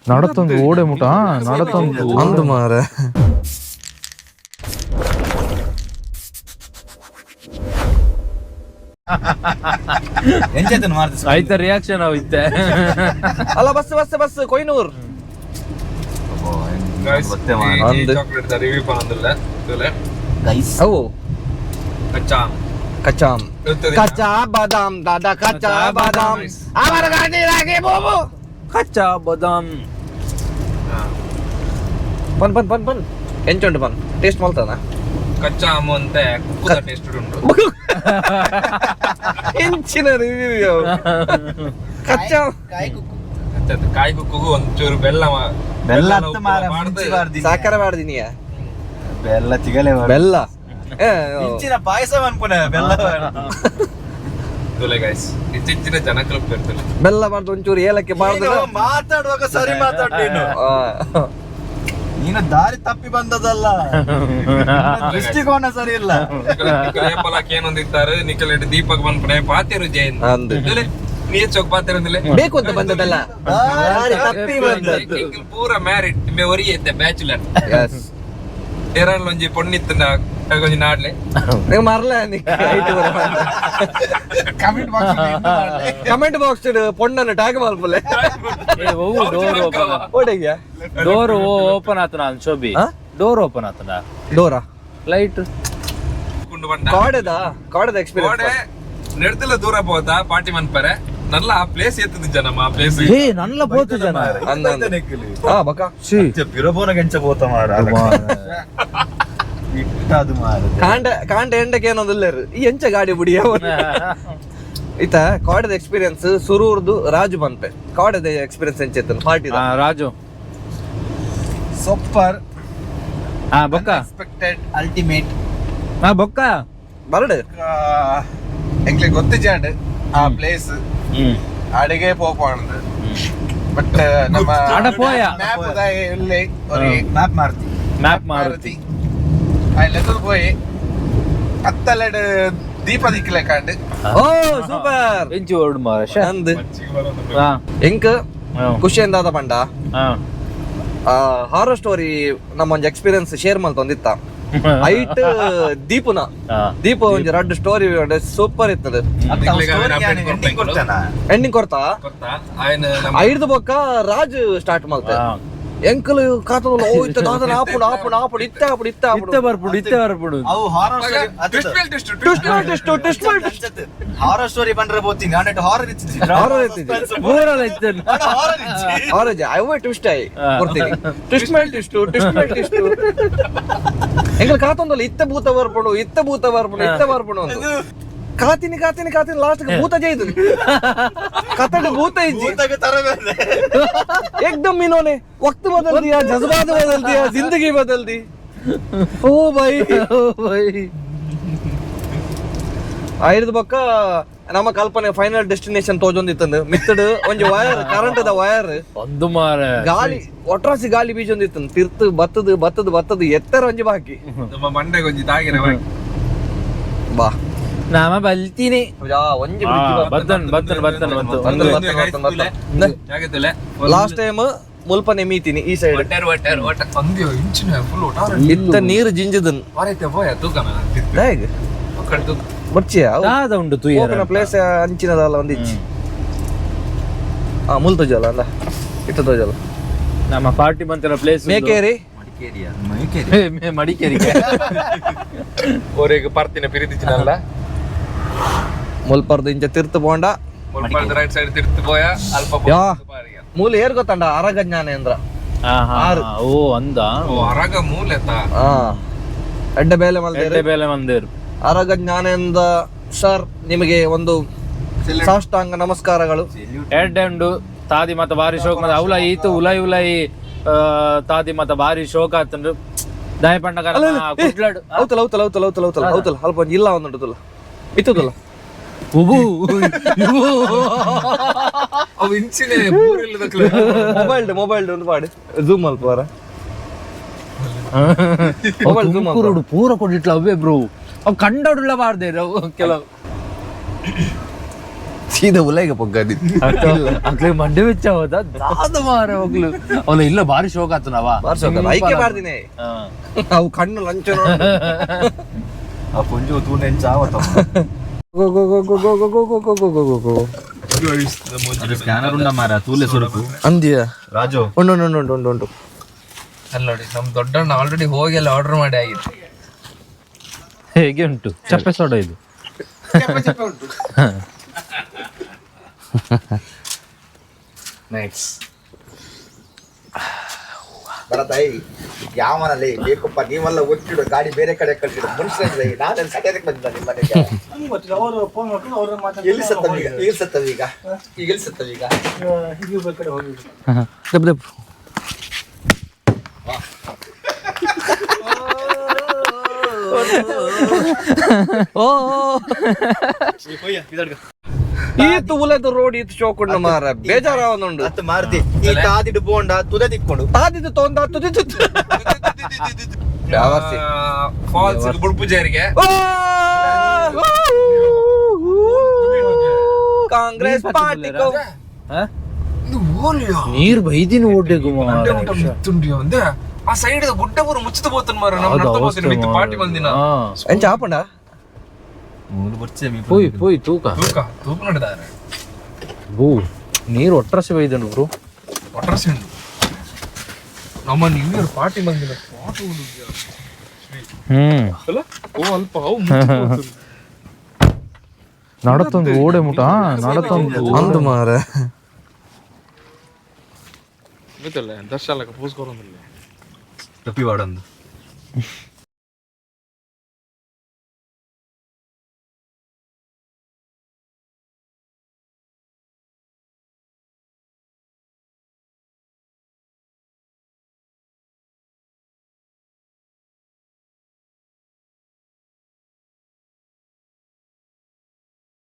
ನಡತ್ತೊಂದು ಓಡೆ ಮುಟ ನಡತ್ತೊಂದು ಅಂದು ಮಾರ ಆಯ್ತ ರಿಯಾಕ್ಷನ್ ಅವಿತ್ತೆ ಅಲ್ಲ ಬಸ್ ಬಸ್ ಬಸ್ ಕೊಯ್ನೂರ್ ಕಚಾಮ್ ಕಚ್ಚಾ ಬಾದಾಮ್ ದಾದಾ ಕಚ್ಚಾ ಬಾದಾಮ್ ಅವರ ಗಾಡಿಯಾಗೆ ಬೋಬು ಕಚ್ಚಾ ಬಾದಾಮ್ ಪನ್ ಪನ್ ಪನ್ ಪನ್ ಎಂಚುಂಡು ಪನ್ ಟೇಸ್ಟ್ ಮಾಡ್ತಾನ ಕಚ್ಚಾ ಅಮ್ಮು ಅಂತ ಕುಕ್ಕುದ ಟೇಸ್ಟ್ ಉಂಟು ಹೆಂಚಿನ ರಿವ್ಯೂ ಕಚ್ಚಾ ಕಾಯಿ ಕುಕ್ಕುಗೂ ಒಂಚೂರು ಬೆಲ್ಲ ಸಾಕಾರ ಮಾಡ್ದಿನಿ ಬೆಲ್ಲ ಚಿಗಲೆ ಬೆಲ್ಲ ಇಂಚಿನ ಪಾಯಸ ಅನ್ಪುನ ಬೆಲ್ಲ ಗೈಸ್ ಇತ್ತೀಚಿನ ಜನಕಲು ಇರ್ತದೆ ಬೆಲ್ಲ ಮಾಡ್ದು ಒಂಚೂರು ಏಲಕ್ಕಿ ಮಾಡ್ದು ಮಾತಾಡುವಾಗ ಸರಿ ಮಾತಾಡ್ ನೀನು ದಾರಿ ತಪ್ಪಿ ಬಂದದಲ್ಲ ದೃಷ್ಟಿಕೋನ ಸರಿ ಇಲ್ಲ ಪಲಾಕ್ ಏನೊಂದಿದ್ದಾರೆ ನಿಖಲ್ ದೀಪಕ್ ಬಂದ್ಪಡೆ ಪಾತಿರು ಜೈನ್ ನೀ ಚೌಕ್ ಪಾತಿರಂದಿಲ್ಲ ಬೇಕು ಅಂತ ಬಂದದಲ್ಲ ದಾರಿ ತಪ್ಪಿ ಬಂದದ್ದು ಪೂರ ಮ್ಯಾರಿಡ್ ಮೇ ಒರಿಯತ್ತೆ ಬ್ಯಾಚುಲರ್ ಏರಲ್ ಒಂಜಿ ಪೊಣ್ಣಿತ್ತ ಕೊಂಚ ನಾಡ್ಲೆ ನೀವು ಮರಲ ಕಮೆಂಟ್ ಬಾಕ್ಸ್ ಪೊಣ್ಣನ್ನು ಟ್ಯಾಗ್ ಮಾಡ್ಬಲ್ಲೆ ಡೋರ್ ಓಪನ್ ಆತನ ಶೋಭಿ ಡೋರ್ ಓಪನ್ ಆತನ ಡೋರಾ ಲೈಟ್ ಕಾಡದ ಎಕ್ಸ್ಪೀರಿಯನ್ಸ್ ನೆಡ್ತಿಲ್ಲ ದೂರ ಹೋತಾ ಪಾರ್ಟಿ ಮನ್ಪರೆ ನಲ್ಲ ಆ ಪ್ಲೇಸ್ ಎತ್ತದ ಜನ ಆ ಪ್ಲೇಸ್ ನಲ್ಲ ಪೋತು ಜನ ಬಕ ಪಿರೋಬೋನ ಗಂಚ ಪೋತ ಮಾಡ ಇಟ್ಟದು ಮಾರ ಕಾಂಡ ಎಂಡಕ್ಕೆ ಏನೊಂದಿಲ್ಲ ಈ ಎಂಚ ಗಾಡಿ ಬುಡಿಯ ಈತ ಕಾಡದ ಎಕ್ಸ್ಪೀರಿಯನ್ಸ್ ಸುರೂರ್ದು ರಾಜು ಬಂತೆ ಕಾಡದ ಎಕ್ಸ್ಪೀರಿಯನ್ಸ್ ಎಂಚ ಪಾರ್ಟಿ ರಾಜು ಸೂಪರ್ ಬೊಕ್ಕ ಎಕ್ಸ್ಪೆಕ್ಟೆಡ್ ಅಲ್ಟಿಮೇಟ್ ಬೊಕ್ಕ ಬರಡು ಎಂಕ್ಲೆ ಗೊತ್ತು ಜಾಡ್ ಆ ಪ್ಲೇಸ್ ಅಡಿಗೆ ಪೋಪಾಣದು ಬಟ್ ನಮ್ಮ ಮ್ಯಾಪ್ ಇಲ್ಲೇ ಮ್ಯಾಪ್ ಮಾರುತಿ ಅಲ್ಲೆದ್ದು போய் ಅತ್ತಲೆಡ್ ದೀಪ ದಿಕ್ಕಲೆ ಕಾಂಡು ಓ ಸೂಪರ್ ಎಂಚು ಓಡು ಮಾರ ಅಂದ್ ಎಂಕ್ ಖುಷಿಯಿಂದ ಪಂಡ ಹಾರರ್ ಸ್ಟೋರಿ ನಮ್ಮ ಒಂದು ಎಕ್ಸ್ಪೀರಿಯನ್ಸ್ ಶೇರ್ ಮಾಡ್ತೊಂದಿತ್ತ ಐಟ್ ದೀಪ ಒಂಜಿ ರಡ್ಡ್ ಸ್ಟೋರಿ ಸೂಪರ್ ಇತ್ತದ ಎಂಡಿಂಗ್ ಕೊಡ್ತಾ ಐದು ಬೊಕ್ಕ ರಾಜ್ ಸ್ಟಾರ್ಟ್ ಮಾಡ್ತ ಎಂಕಲ್ ಕಾತದ ಹೋಯ್ತ ದಾದನ ಆಪುಡು ಆಪುಡು ಆಪುಡು ಇತ್ತ ಆಪುಡು ಇತ್ತ ಇತ್ತೆ ಬರ್ಪುಡು ಅವು ಹಾರರ್ ಸ್ಟೋರಿ ಬಂದ್ರೆ ಬೋತಿಂಗ್ ಆನೆಟ್ ಹಾರರ್ ಇತ್ತು ಮೂರಲ್ಲ ಇತ್ತೇನು ಆರೆಂಜ್ ಅವೇ ಟ್ವಿಸ್ಟ್ ಆಯಿ ಕೊಡ್ತೀನಿ ಟ್ವಿಸ್ಟ್ ಮೇಲೆ ಟ್ವಿಸ್ಟ್ ಎಂಕಲ್ ಕಾತೊಂದಲ್ಲ ಇತ್ತ ಭೂತ ಬರ್ಪುಡು ಅಂತ ಕಾತಿನಿ ಲಾಸ್ಟ್ ಭೂತ ಜೈದು ಕಥೆ ಭೂತ ಇಜ್ಜಿ एकदम इन्होंने वक्त बदल दिया जज्बात बदल दिया जिंदगी बदल दी ओ भाई ಆಯ್ದ ಬೊಕ್ಕ ನಮ್ಮ ಕಲ್ಪನೆ ಫೈನಲ್ ಡೆಸ್ಟಿನೇಷನ್ ತೋಜೊಂದಿತ್ತಂದು ಮಿತ್ತಡ್ ಒಂಜಿ ವಯರ್ ಕರೆಂಟ್ ದ ವಯರ್ ಒಂದು ಮಾರ ಗಾಳಿ ಒಟ್ರಾಸಿ ಗಾಳಿ ಬೀಜೊಂದಿತ್ತಂದು ತಿರ್ತು ಬತ್ತದ ಎತ್ತರ ಒಂಜಿ ಬಾಕಿ ನಮ್ಮ ಮಂಡೆ ಒಂಜಿ ತಾಗಿನ ಬಾ ನಾಮ ಬಲ್ತೀನಿ ಒಂಜಿ ಲಾಸ್ಟ್ ಟೈಮ್ ಮುಲ್ಪನೆ ಮೀತೀನಿ ಈ ಸೈಡ್ ಇತ್ತ ನೀರು ಜಿಂಜದನ್ ಬರ್ಚಿಯ ಉಂಟು ಪ್ಲೇಸ್ ಅಂಚಿನದಲ್ಲ ಒಂದಿಚ್ಚಿ ಮುಲ್ತ ಜಲ ಅಲ್ಲ ಇತ್ತ ಜಲ ನಮ್ಮ ಪಾರ್ಟಿ ಬಂತಿರೋ ಪ್ಲೇಸ್ ಮೇಕೇರಿ ಮಡಿಕೇರಿ ಓರೆಗೆ ಪಾರ್ತಿನ ಪಿರಿದಿಚ್ಚಿನಲ್ಲ ಮುಲ್ಪರ್ದು ಇಂಚ ತಿರ್ತು ಬೋಂಡ ಮುಲ್ಪರ್ದ ರೈಟ್ ಸೈಡ್ ತಿರ್ತು ಪೋಯ ಅಲ್ಪ ಮೂಲ ಏರ್ ಗೊತ್ತಂಡ ಅರಗ ಜ್ಞಾನೇಂದ್ರ ಓ ಅಂದ ಅರಗ ಮೂಲೆತ ಎಡ್ಡೆ ಬೇಲೆ ಮಂದಿರು ಅರಗ ಜ್ಞಾನೇಂದ್ರ ಸರ್ ನಿಮಗೆ ಒಂದು ಸಾಷ್ಟಾಂಗ ನಮಸ್ಕಾರಗಳು ಎಡ್ಡೆಂಡು ತಾದಿ ಮತ ಬಾರಿ ಶೋಕ ಮತ ಅವಲ ಈತು ಉಲೈ ತಾದಿ ಮತ ಬಾರಿ ಶೋಕ ಆತಂಡು ದಯ ಪಂಡ ಹೌತಲ್ಲ ಅಲ್ಪ ಇಲ್ಲ ಒಂದುಂಟುಲ್ಲ ಇತ್ತದಲ್ಲ ಮೊಬೈಲ್ ಒಂದು ಪಾಡು ಜೂಮ್ ಅಲ್ಪ ಬರ ಪೂರ ಕೊಟ್ಟಿಟ್ಲ ಅವೇ ಬ್ರೋ ಅವ್ ಕಂಡೋಡುಲ್ಲ ಬಾರ್ದೆ ಕೆಲವು ಸೀದಾ ಉಲೆಗೆ ಪೊಗ್ಗದಿ ಅಕ್ಲೆ ಮಂಡೆ ವೆಚ್ಚ ಹೋದ ದಾದ ಮಾರ ಹೋಗ್ಲು ಅವನ ಇಲ್ಲ ಬಾರಿ ಶೋಕ ಆತು ನಾವ ಐಕೆ ಮಾಡ್ದಿನಿ ಅವು ಕಣ್ಣು ಲಂಚ ಆ ಪುಂಜು ತೂನೆ ಎಂಚಾವತ್ತ ಅದು ಸ್ಕ್ಯಾನರ್ ಉಂಡ ಮಾರ ತೂಲೆ ಸ್ವರೂಪ ಅಂದ್ಯ ರಾಜು ಉಂಡು ಅಲ್ಲಿ ನೋಡಿ ನಮ್ ದೊಡ್ಡಣ್ಣ ಆಲ್ರೆಡಿ ಹೋಗಿ ಎಲ್ಲ ಆರ್ಡರ್ ಮಾಡಿ ಆಗಿದೆ. ಹೇಗೆ ಉಂಟು ಚಪ್ಪೆ ಸೋಡ ಇದು ನೈಸ್. ಬರತಾಯಿ ಯಾವನಲ್ಲಿ ಬೇಕಪ್ಪ ನೀವೆಲ್ಲ ಒಟ್ಟಿಡು ಗಾಡಿ ಬೇರೆ ಕಡೆ ಕಳ್ಸಿಡು ಮನುಷ್ಯನಿಗೆ ನಾನು ಕಟ್ಟೆದಕ್ಕೆ ಬಂದ ನಿಮ್ಮ ಮನೆಗೆ ಎಲ್ಲಿ ಸತ್ತವೀಗ ಈತು ಉಲೆದ ರೋಡ್ ಈತು ಚೋಕೊಂಡು ಮಾರ ಬೇಜಾರಾವನುಂಡು ಅತ್ತು ಮಾರ್ತಿ ಈ ತಾದಿಡು ಬೋಂಡ ತುದ ತಿಕ್ಕೊಂಡು ತಾದಿದ್ದು ತೊಂದ ತುದಿದ್ದು ಫಾಲ್ಸ್ ಬುಡ್ಪುಜಾರಿಗೆ ಕಾಂಗ್ರೆಸ್ ಪಾರ್ಟಿ ನೀರ್ ಬೈದಿನ ಓಡ್ಬೇಕು ಅಂದೆ ಆ ಸೈಡ್ ಗುಡ್ಡ ಬರು ಮುಚ್ಚಿದ ಬೋತನ್ ಮಾರ ನಮ್ಮ ಪಾರ್ಟಿ ಬಂದಿನ ಎಂಚ ಆಪಂಡ ಪೋಯ್ ಪೋಯ್ ತೂಕ ತೂಕ ನಡೆದಾರೆ ಬೂ ನೀರು ಒಟ್ರಸಿ ಬೈದನು ಬ್ರೋ ಒಟ್ರಸಿ ಉಂಟು ನಮ್ಮ ನ್ಯೂ ಇಯರ್ ಪಾರ್ಟಿ ಬಂದಿನ ಪಾರ್ಟಿ ಅಲ್ಲ ಓ ಅಲ್ಪ ಅವು ನಡತ್ತೊಂದು ಓಡೆ ಮುಟ ನಡತ್ತೊಂದು ಅಂದು ಮಾರ ಗೊತ್ತಲ್ಲ ದರ್ಶಾಲಕ ಪೂಸ್ಕೊರಂದಿಲ್ಲ ತಪ್ಪಿ ವಾಡಂದು